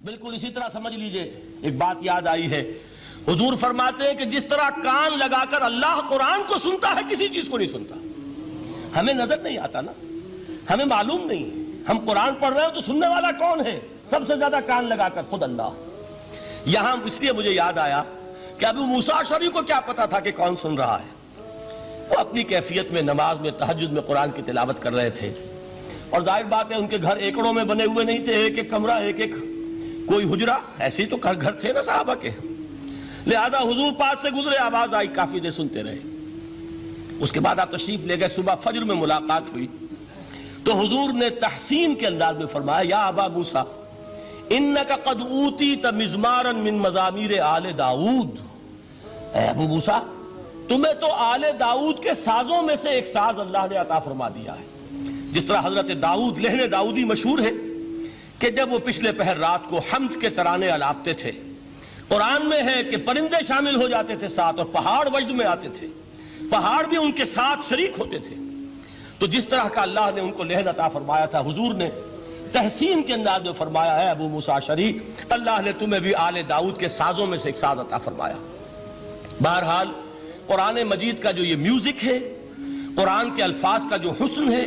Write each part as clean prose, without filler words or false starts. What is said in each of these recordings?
بالکل اسی طرح سمجھ لیجئے ایک بات یاد آئی ہے، حضور فرماتے ہیں کہ جس طرح کان لگا کر اللہ قرآن کو سنتا ہے کسی چیز کو نہیں سنتا۔ ہمیں نظر نہیں آتا نا، ہمیں معلوم نہیں ہے، ہم قرآن پڑھ رہے ہیں تو سننے والا کون ہے؟ سب سے زیادہ کان لگا کر خود اللہ۔ یہاں اس لیے مجھے یاد آیا کہ ابو موسیٰ اشعری کو کیا پتا تھا کہ کون سن رہا ہے؟ وہ اپنی کیفیت میں نماز میں تہجد میں قرآن کی تلاوت کر رہے تھے، اور ظاہر بات ہے ان کے گھر ایکڑوں میں بنے ہوئے نہیں تھے، ایک ایک کمرہ، ایک ایک کوئی حجرہ، ایسے ہی تو گھر تھے نا صحابہ کے، لہذا حضور پاس سے گزرے، آواز آئی، کافی دیر سنتے رہے۔ اس کے بعد آپ تشریف لے گئے، صبح فجر میں ملاقات ہوئی تو حضور نے تحسین کے انداز میں فرمایا، یا ابا موسیٰ انک قد اوتیت مزمارا من مزامیر آل داؤد، اے ابو موسیٰ تمہیں تو آل داؤد کے سازوں میں سے ایک ساز اللہ نے عطا فرما دیا ہے۔ جس طرح حضرت داؤد لہن داؤدی مشہور ہے کہ جب وہ پچھلے پہر رات کو حمد کے ترانے الاپتے تھے، قرآن میں ہے کہ پرندے شامل ہو جاتے تھے ساتھ، اور پہاڑ وجد میں آتے تھے، پہاڑ بھی ان کے ساتھ شریک ہوتے تھے۔ تو جس طرح کا اللہ نے ان کو لہن عطا فرمایا تھا، حضور نے تحسین کے انداز میں فرمایا ہے ابو موسیٰ اشعری اللہ نے تمہیں بھی آل داؤد کے سازوں میں سے ایک ساز عطا فرمایا۔ بہرحال قرآن مجید کا جو یہ میوزک ہے، قرآن کے الفاظ کا جو حسن ہے،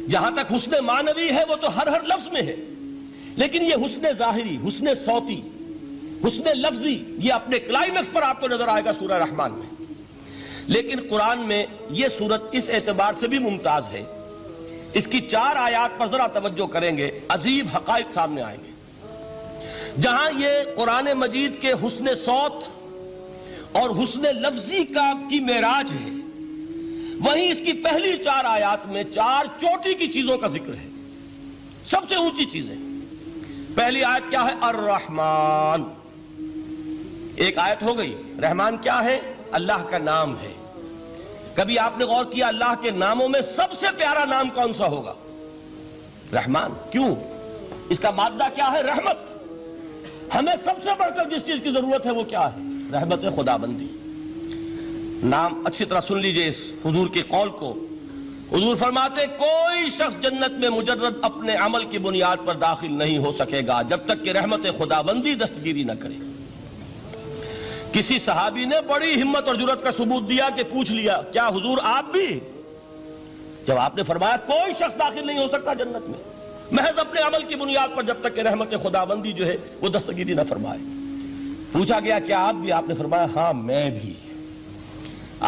جہاں تک حسن معنوی ہے وہ تو ہر لفظ میں ہے، لیکن یہ حسن ظاہری، حسن صوتی، حسن لفظی، یہ اپنے کلائمیکس پر آپ کو نظر آئے گا سورہ رحمان میں۔ لیکن قرآن میں یہ سورت اس اعتبار سے بھی ممتاز ہے، اس کی 4 آیات پر ذرا توجہ کریں گے، عجیب حقائق سامنے آئیں گے۔ جہاں یہ قرآن مجید کے حسن صوت اور حسن لفظی کی معراج ہے، وہیں اس کی پہلی 4 آیات میں 4 چوٹی کی چیزوں کا ذکر ہے، سب سے اونچی چیزیں۔ پہلی آیت کیا ہے؟ الرحمن، ایک آیت ہو گئی۔ رحمان کیا ہے؟ اللہ کا نام ہے۔ کبھی آپ نے غور کیا اللہ کے ناموں میں سب سے پیارا نام کون سا ہوگا؟ رحمان۔ کیوں؟ اس کا مادہ کیا ہے؟ رحمت۔ ہمیں سب سے بڑھ کر جس چیز کی ضرورت ہے وہ کیا ہے؟ رحمت خدا بندی۔ نام اچھی طرح سن لیجئے اس حضور کے قول کو۔ حضور فرماتے کوئی شخص جنت میں مجرد اپنے عمل کی بنیاد پر داخل نہیں ہو سکے گا جب تک کہ رحمت خداوندی دستگیری نہ کرے۔ کسی صحابی نے بڑی ہمت اور جرأت کا ثبوت دیا کہ پوچھ لیا کیا حضور آپ بھی؟ جب آپ نے فرمایا کوئی شخص داخل نہیں ہو سکتا جنت میں محض اپنے عمل کی بنیاد پر جب تک کہ رحمت خداوندی جو ہے وہ دستگیری نہ فرمائے۔ پوچھا گیا کیا آپ بھی؟ آپ نے فرمایا ہاں میں بھی۔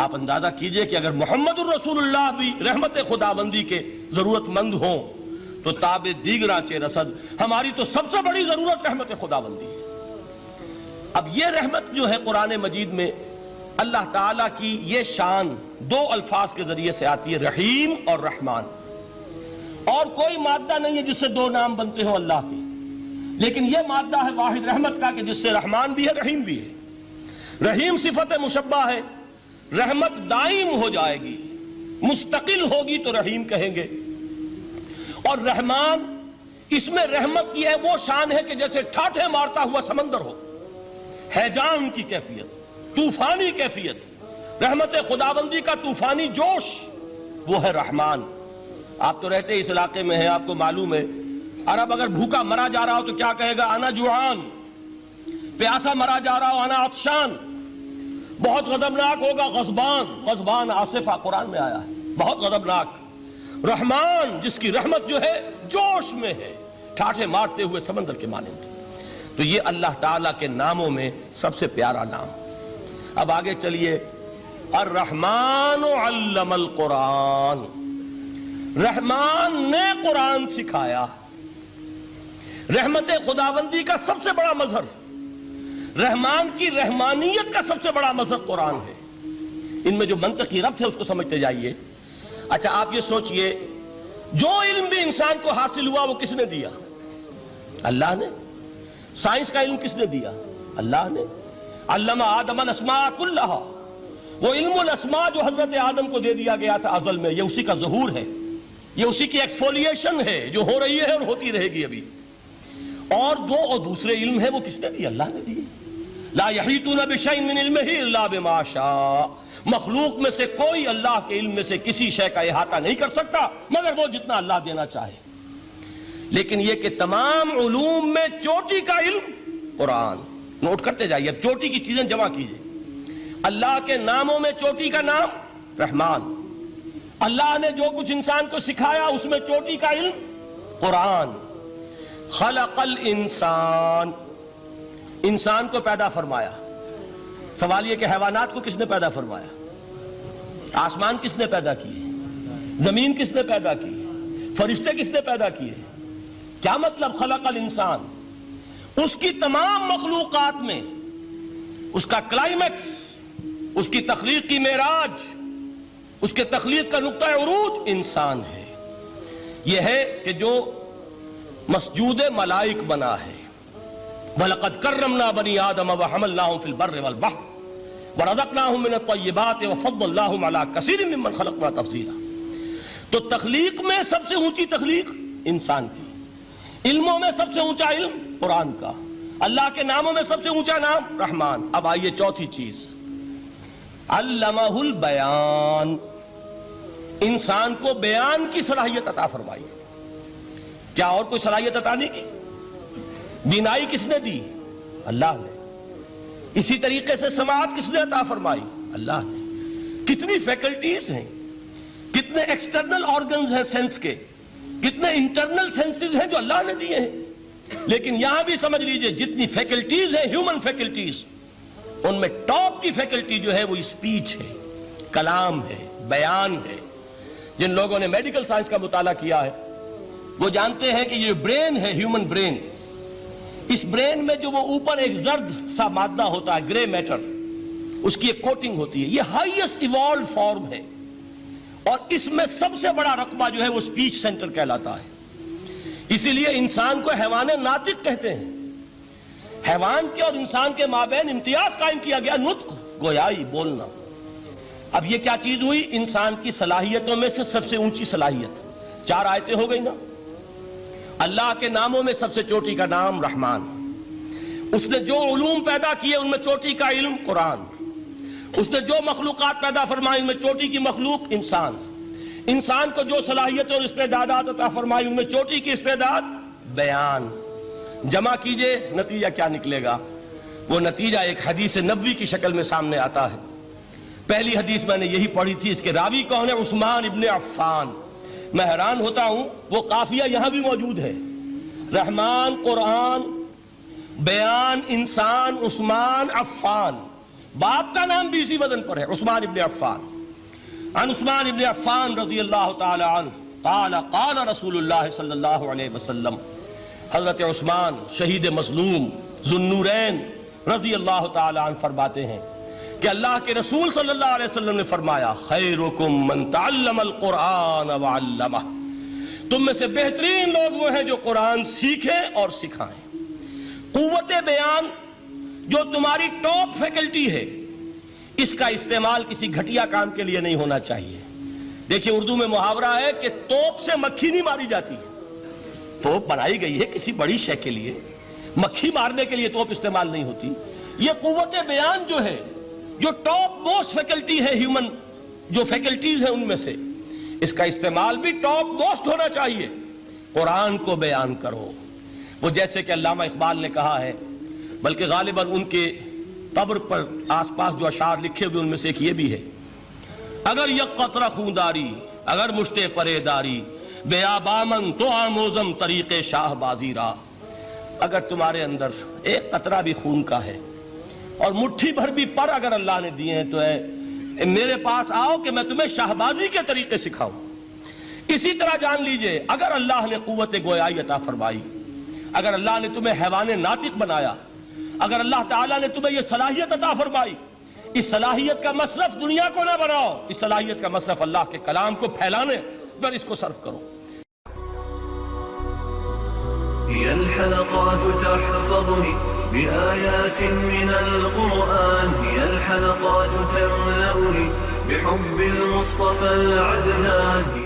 آپ اندازہ کیجئے کہ اگر محمد الرسول اللہ بھی رحمت خداوندی کے ضرورت مند ہوں تو تاب دیگراں چہ رسد، ہماری تو سب سے بڑی ضرورت رحمت خداوندی ہے۔ اب یہ رحمت جو ہے قرآن مجید میں اللہ تعالیٰ کی یہ شان 2 الفاظ کے ذریعے سے آتی ہے، رحیم اور رحمان۔ اور کوئی مادہ نہیں ہے جس سے 2 نام بنتے ہوں اللہ کے، لیکن یہ مادہ ہے واحد رحمت کا کہ جس سے رحمان بھی ہے رحیم بھی ہے۔ رحیم صفت مشبہ ہے، رحمت دائم ہو جائے گی، مستقل ہوگی تو رحیم کہیں گے، اور رحمان اس میں رحمت کی ہے وہ شان ہے کہ جیسے ٹھاٹھے مارتا ہوا سمندر ہو، ہیجان کی کیفیت، طوفانی کیفیت، رحمت خداوندی کا طوفانی جوش، وہ ہے رحمان۔ آپ تو رہتے اس علاقے میں ہیں، آپ کو معلوم ہے عرب اگر بھوکا مرا جا رہا ہو تو کیا کہے گا؟ انا جوعان۔ پیاسا مرا جا رہا ہو انا عطشان۔ بہت غضبناک ہوگا غضبان، غضبان آصفہ قرآن میں آیا ہے، بہت غضبناک۔ رحمان جس کی رحمت جو ہے جوش میں ہے، ٹھاٹھے مارتے ہوئے سمندر کے مانند۔ تو یہ اللہ تعالیٰ کے ناموں میں سب سے پیارا نام۔ اب آگے چلیے، الرحمن علم القرآن، رحمان نے قرآن سکھایا۔ رحمت خداوندی کا سب سے بڑا مظہر، رحمان کی رحمانیت کا سب سے بڑا مظہر قرآن ہے۔ ان میں جو منطقی ربط ہے اس کو سمجھتے جائیے۔ اچھا آپ یہ سوچئے جو علم بھی انسان کو حاصل ہوا وہ کس نے دیا؟ اللہ نے۔ سائنس کا علم کس نے دیا؟ اللہ نے۔ علم آدم الاسماء کلہا، وہ علم الاسماء جو حضرت آدم کو دے دیا گیا تھا ازل میں، یہ اسی کا ظہور ہے، یہ اسی کی ایکسفولیشن ہے جو ہو رہی ہے اور ہوتی رہے گی ابھی۔ اور دوسرے علم ہے وہ کس نے دی؟ اللہ نے دی۔ لا یحیطون بشیء من علمہ الا بما شاء، مخلوق میں سے کوئی اللہ کے علم میں سے کسی شے کا احاطہ نہیں کر سکتا مگر وہ جتنا اللہ دینا چاہے۔ لیکن یہ کہ تمام علوم میں چوٹی کا علم قرآن. نوٹ کرتے جائیے، اب چوٹی کی چیزیں جمع کیجئے. اللہ کے ناموں میں چوٹی کا نام رحمان. اللہ نے جو کچھ انسان کو سکھایا اس میں چوٹی کا علم قرآن. خلق الانسان، انسان کو پیدا فرمایا. سوال یہ کہ حیوانات کو کس نے پیدا فرمایا؟ آسمان کس نے پیدا کیے؟ زمین کس نے پیدا کی؟ فرشتے کس نے پیدا کیے؟ کیا مطلب خلق الانسان؟ اس کی تمام مخلوقات میں اس کا کلائمیکس، اس کی تخلیق کی معراج، اس کے تخلیق کا نقطہ عروج انسان ہے. یہ ہے کہ جو مسجود ملائک بنا ہے. وَلَقَدْ كَرَّمْنَا بَنِي آدَمَ وَحَمَلْنَاهُمْ فِي الْبَرِّ وَالْبَحْرِ وَرَزَقْنَاهُمْ مِنَ الطَّيِّبَاتِ وَفَضَّلْنَاهُمْ عَلَى كَثِيرٍ مِّمَّنْ خَلَقْنَا تَفْضِيلًا. تو تخلیق میں سب سے اونچی تخلیق انسان کی، علموں میں سب سے اونچا علم قرآن کا، اللہ کے ناموں میں سب سے اونچا نام رحمان. اب آئیے چوتھی چیز، علمہ البیان، انسان کو بیان کی صلاحیت عطا فرمائی. کیا اور کوئی صلاحیت عطا نہیں کی؟ بینائی کس نے دی؟ اللہ نے. اسی طریقے سے سماعت کس نے عطا فرمائی؟ اللہ نے. کتنی فیکلٹیز ہیں، کتنے ایکسٹرنل آرگنز ہیں سینس کے، کتنے انٹرنل سینسز ہیں جو اللہ نے دیے ہیں. لیکن یہاں بھی سمجھ لیجئے جتنی فیکلٹیز ہیں ہیومن فیکلٹیز، ان میں ٹاپ کی فیکلٹی جو ہے وہ اسپیچ ہے، کلام ہے، بیان ہے. جن لوگوں نے میڈیکل سائنس کا مطالعہ کیا ہے وہ جانتے ہیں کہ یہ برین ہے، ہیومن برین، اس برین میں جو وہ اوپر ایک زرد سا مادہ ہوتا ہے، گرے میٹر، اس کی ایک کوٹنگ ہوتی ہے. یہ ہائیسٹ ایوالوڈ فارم ہے اور اس میں سب سے بڑا رقبہ جو ہے وہ اسپیچ سینٹر کہلاتا ہے. اسی لیے انسان کو حیوان ناطق کہتے ہیں. حیوان کے اور انسان کے مابین امتیاز قائم کیا گیا، نطق، گویائی، بولنا. اب یہ کیا چیز ہوئی؟ انسان کی صلاحیتوں میں سے سب سے اونچی صلاحیت. 4 آیتیں ہو گئی نا. اللہ کے ناموں میں سب سے چوٹی کا نام رحمان. اس نے جو علوم پیدا کیے ان میں چوٹی کا علم قرآن. اس نے جو مخلوقات پیدا فرمائی ان میں چوٹی کی مخلوق انسان. انسان کو جو صلاحیت اور استعدادات عطا فرمائی ان میں چوٹی کی استعداد بیان. جمع کیجئے، نتیجہ کیا نکلے گا؟ وہ نتیجہ ایک حدیث نبوی کی شکل میں سامنے آتا ہے. پہلی حدیث میں نے یہی پڑھی تھی، اس کے راوی کون ہے؟ عثمان ابن عفان. میں حیران ہوتا ہوں وہ قافیہ یہاں بھی موجود ہے، رحمان، قرآن، بیان، انسان، عثمان، عفان. باپ کا نام بھی اسی وزن پر ہے، عثمان ابن عفان. عن عثمان ابن عفان رضی اللہ تعالی عنہ قال قال رسول اللہ صلی اللہ علیہ وسلم. حضرت عثمان شہید مظلوم ذو النورین رضی اللہ تعالی عنہ فرماتے ہیں کہ اللہ کے رسول صلی اللہ علیہ وسلم نے فرمایا، خیرکم من تعلم القرآن وعلمہ. تم میں سے بہترین لوگ وہ ہیں جو قرآن سیکھیں اور سکھائیں. قوت بیان جو تمہاری ٹاپ فیکلٹی ہے، اس کا استعمال کسی گھٹیا کام کے لیے نہیں ہونا چاہیے. دیکھیں اردو میں محاورہ ہے کہ توپ سے مکھی نہیں ماری جاتی. توپ بنائی گئی ہے کسی بڑی شے کے لیے، مکھی مارنے کے لیے توپ استعمال نہیں ہوتی. یہ قوت بیان جو ہے، جو ٹاپ موسٹ فیکلٹی ہے ہیومن، جو فیکلٹیز ہیں ان میں سے، اس کا استعمال بھی ٹاپ موسٹ ہونا چاہیے. قرآن کو بیان کرو. وہ جیسے کہ علامہ اقبال نے کہا ہے، بلکہ غالباً ان کے قبر پر آس پاس جو اشعار لکھے ہوئے ان میں سے ایک یہ بھی ہے، اگر یک قطرہ خونداری، اگر مشتے پرے داری، بیابامن تو آموزم طریق شاہ بازی را. اگر تمہارے اندر ایک قطرہ بھی خون کا ہے اور مٹھی بھر بھی پر اگر اللہ نے دیے ہیں تو ہے میرے پاس آؤ کہ میں تمہیں شاہبازی کے طریقے سکھاؤں. اسی طرح جان لیجئے اگر اللہ نے قوت گویائی عطا فرمائی، اگر اللہ نے تمہیں حیوان ناطق بنایا، اگر اللہ تعالیٰ نے تمہیں یہ صلاحیت عطا فرمائی، اس صلاحیت کا مصرف دنیا کو نہ بناؤ، اس صلاحیت کا مصرف اللہ کے کلام کو پھیلانے پر اس کو صرف کرو. هي الحلقات تحفظني بآيات من القرآن، هي الحلقات تملأني بحب المصطفى العدنان.